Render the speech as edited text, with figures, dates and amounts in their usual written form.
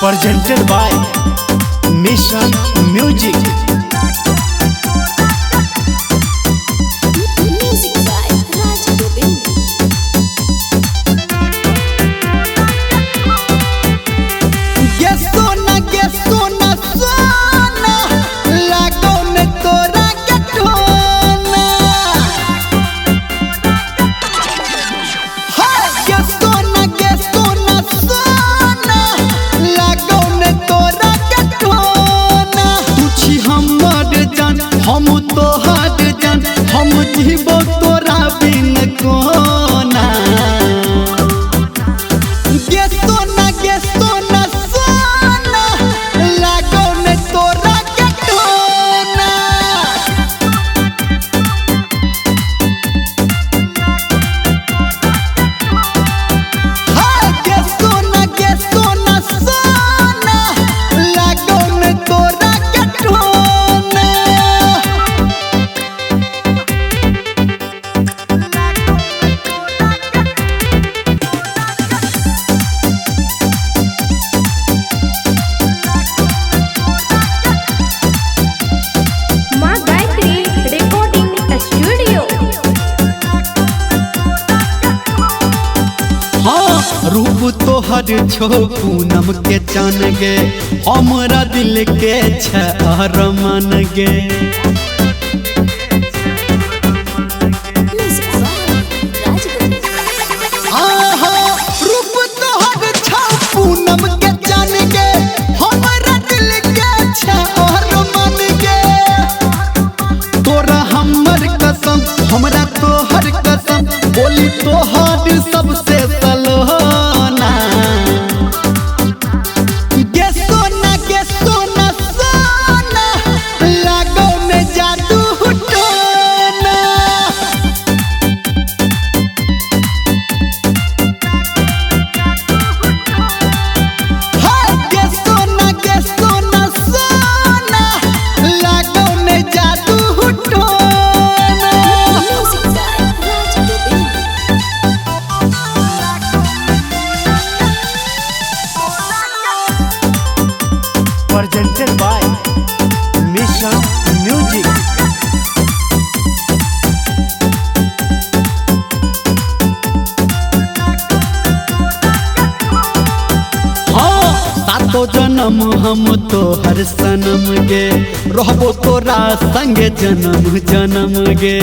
presented by Mission Music. Music by Raj Govind. Get sona लागो में तोरा के ठोना हाय get sona लागो में तोरा के ठोना तू छी हमर जान हम तोहर जान हम जीवो तोरा बिन कोना get sona लागो में तोरा के ठोना हाय get sona लागो में तोरा के ठोना माँ गायत्री रिकॉर्डिंग स्टूडियो। हाँ रूप तोहर छो पूनम के चन गे हमरा दिल के छर मन गे Music by Raj Govind. रूप तोहर छो पूनम के चन गे हमरा दिल के छर मन गे तोरा हमर कसम हमरा तोहर कसम बोली तोहर सबसे सलोना गे सोना लागो में जादू टोना हाय गे सोना लागो में जादू टोना Music by Raj Govind. presented by Mission Music. हाँ सातो जन्म हम तोहर सनम गे रहबो तोरा संगे जन्म गे